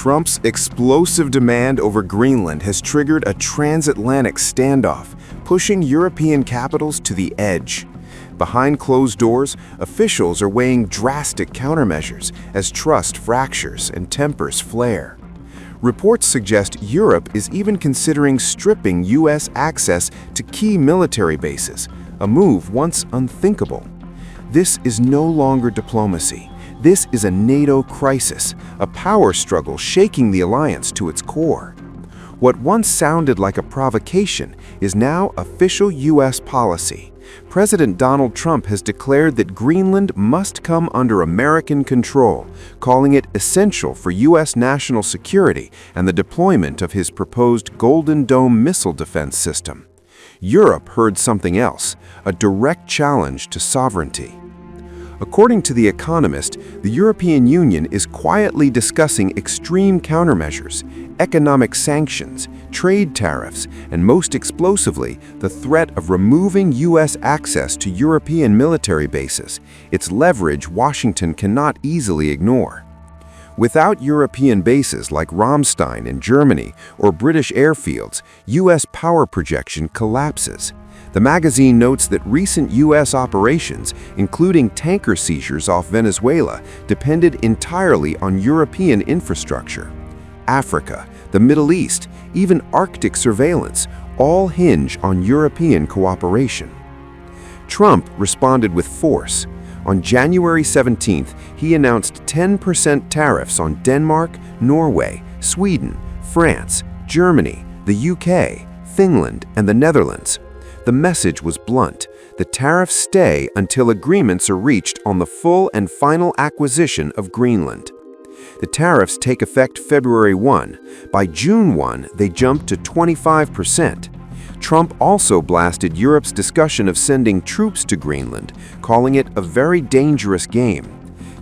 Trump's explosive demand over Greenland has triggered a transatlantic standoff, pushing European capitals to the edge. Behind closed doors, officials are weighing drastic countermeasures as trust fractures and tempers flare. Reports suggest Europe is even considering stripping U.S. access to key military bases, a move once unthinkable. This is no longer diplomacy. This is a NATO crisis, a power struggle shaking the alliance to its core. What once sounded like a provocation is now official U.S. policy. President Donald Trump has declared that Greenland must come under American control, calling it essential for U.S. national security and the deployment of his proposed Golden Dome missile defense system. Europe heard something else, a direct challenge to sovereignty. According to The Economist, the European Union is quietly discussing extreme countermeasures, economic sanctions, trade tariffs, and most explosively, the threat of removing U.S. access to European military bases, its leverage Washington cannot easily ignore. Without European bases like Ramstein in Germany or British airfields, U.S. power projection collapses. The magazine notes that recent U.S. operations, including tanker seizures off Venezuela, depended entirely on European infrastructure. Africa, the Middle East, even Arctic surveillance, all hinge on European cooperation. Trump responded with force. On January 17th, he announced 10% tariffs on Denmark, Norway, Sweden, France, Germany, the UK, Finland, and the Netherlands. The message was blunt. The tariffs stay until agreements are reached on the full and final acquisition of Greenland. The tariffs take effect February 1. By June 1, they jumped to 25%. Trump also blasted Europe's discussion of sending troops to Greenland, calling it a very dangerous game.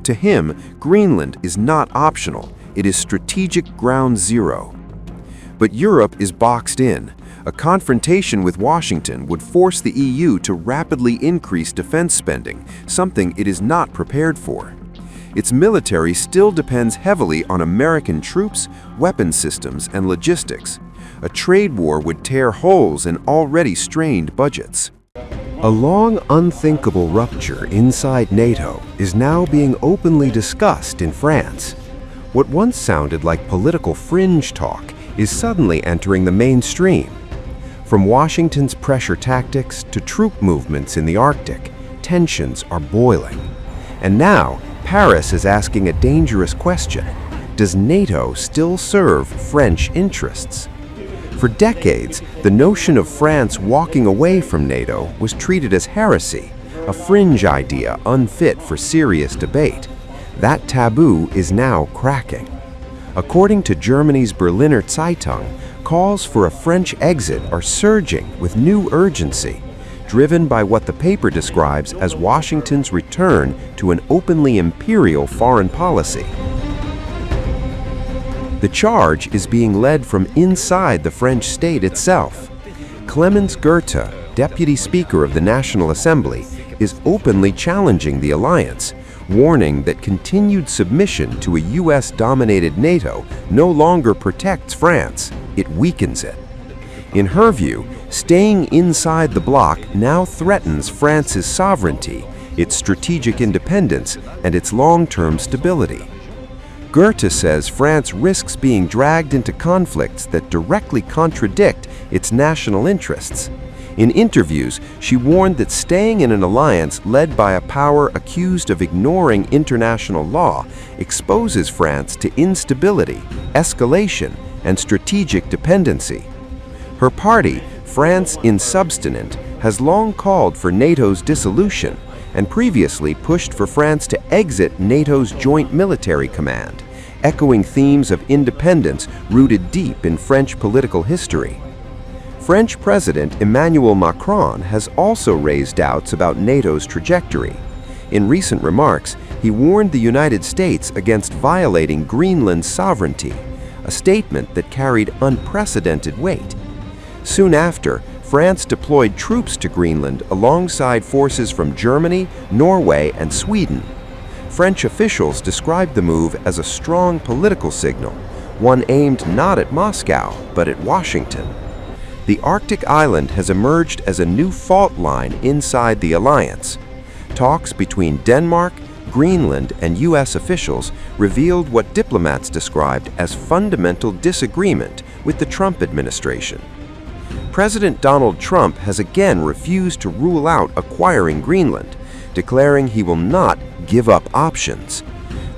To him, Greenland is not optional. It is strategic ground zero. But Europe is boxed in. A confrontation with Washington would force the EU to rapidly increase defense spending, something it is not prepared for. Its military still depends heavily on American troops, weapon systems, and logistics. A trade war would tear holes in already strained budgets. A long, unthinkable rupture inside NATO is now being openly discussed in France. What once sounded like political fringe talk is suddenly entering the mainstream. From Washington's pressure tactics to troop movements in the Arctic, tensions are boiling. And now, Paris is asking a dangerous question. Does NATO still serve French interests? For decades, the notion of France walking away from NATO was treated as heresy, a fringe idea unfit for serious debate. That taboo is now cracking. According to Germany's Berliner Zeitung, calls for a French exit are surging with new urgency, driven by what the paper describes as Washington's return to an openly imperial foreign policy. The charge is being led from inside the French state itself. Clemens Goethe, Deputy Speaker of the National Assembly, is openly challenging the alliance, warning that continued submission to a US-dominated NATO no longer protects France, it weakens it. In her view, staying inside the bloc now threatens France's sovereignty, its strategic independence, and its long-term stability. Goethe says France risks being dragged into conflicts that directly contradict its national interests. In interviews, she warned that staying in an alliance led by a power accused of ignoring international law exposes France to instability, escalation, and strategic dependency. Her party, France Insubstanent, has long called for NATO's dissolution and previously pushed for France to exit NATO's Joint Military Command, echoing themes of independence rooted deep in French political history. French President Emmanuel Macron has also raised doubts about NATO's trajectory. In recent remarks, he warned the United States against violating Greenland's sovereignty, a statement that carried unprecedented weight. Soon after, France deployed troops to Greenland alongside forces from Germany, Norway, and Sweden. French officials described the move as a strong political signal, one aimed not at Moscow, but at Washington. The Arctic island has emerged as a new fault line inside the alliance. Talks between Denmark, Greenland, and U.S. officials revealed what diplomats described as fundamental disagreement with the Trump administration. President Donald Trump has again refused to rule out acquiring Greenland, declaring he will not give up options.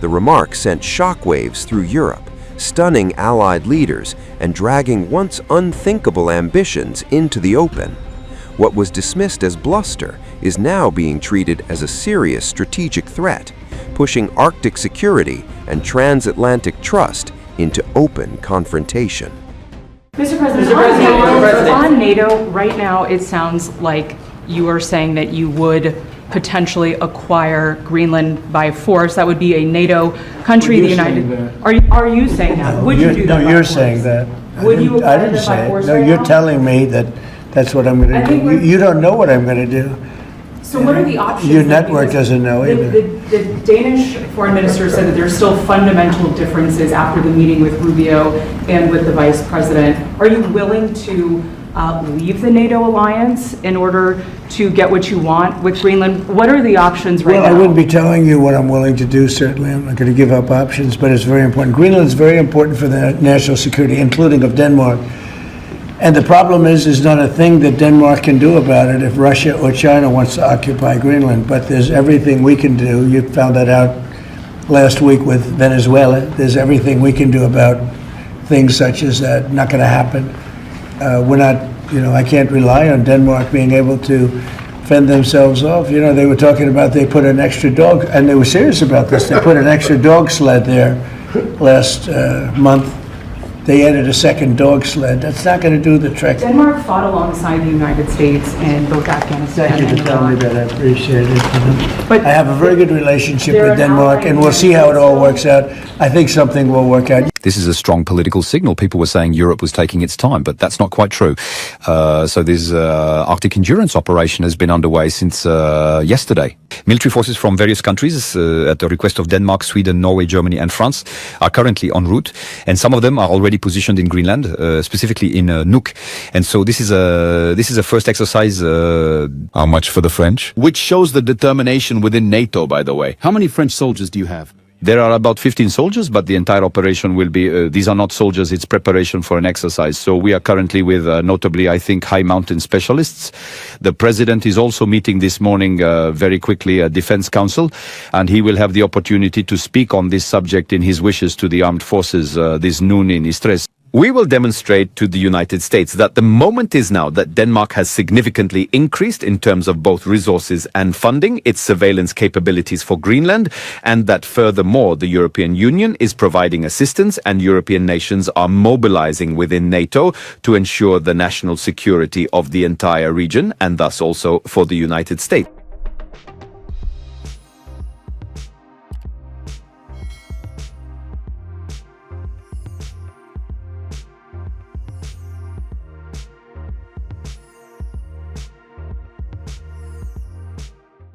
The remark sent shockwaves through Europe, stunning Allied leaders and dragging once unthinkable ambitions into the open. What was dismissed as bluster is now being treated as a serious strategic threat, pushing Arctic security and transatlantic trust into open confrontation. Mr. President, on NATO, right now it sounds like you are saying that you would potentially acquire Greenland by force. That would be a NATO country, the United... Are you saying that? Would you do that? No, you're saying that. Would you I acquire didn't it by say it. force? No, you're telling me that that's what I'm going to do. You don't know what I'm going to do. So what are the options? Your network doesn't know either. The Danish foreign minister said that there's still fundamental differences after the meeting with Rubio and with the vice president. Are you willing to leave the NATO alliance in order to get what you want with Greenland? What are the options right now? Well, I wouldn't be telling you what I'm willing to do, certainly. I'm not going to give up options, but it's very important. Greenland's very important for the national security, including of Denmark. And the problem is not a thing that Denmark can do about it if Russia or China wants to occupy Greenland. But there's everything we can do. You found that out last week with Venezuela. There's everything we can do about things such as that. Not going to happen. We're not, I can't rely on Denmark being able to fend themselves off. They were talking about they put an extra dog, and they were serious about this. They put an extra dog sled there last month. They added a second dog sled. That's not going to do the trick. Denmark fought alongside the United States in both Afghanistan Thank you and for telling me Iraq. that. I appreciate it. But I have a very good relationship they're with Denmark, an and ally. we'll see how it all works out. I think something will work out. This is a strong political signal. People were saying Europe was taking its time, but that's not quite true. So this Arctic endurance operation has been underway since yesterday. Military forces from various countries, at the request of Denmark, Sweden, Norway, Germany and France, are currently en route, and some of them are already positioned in Greenland, specifically in Nuuk. And so this is a first exercise. How much for the French? Which shows the determination within NATO, by the way. How many French soldiers do you have? There are about 15 soldiers, but the entire operation will be, these are not soldiers, it's preparation for an exercise. So we are currently with, notably, I think, high mountain specialists. The president is also meeting this morning, very quickly, a defense council, and he will have the opportunity to speak on this subject in his wishes to the armed forces this noon in Istres. We will demonstrate to the United States that the moment is now that Denmark has significantly increased in terms of both resources and funding its surveillance capabilities for Greenland, and that furthermore the European Union is providing assistance and European nations are mobilizing within NATO to ensure the national security of the entire region and thus also for the United States.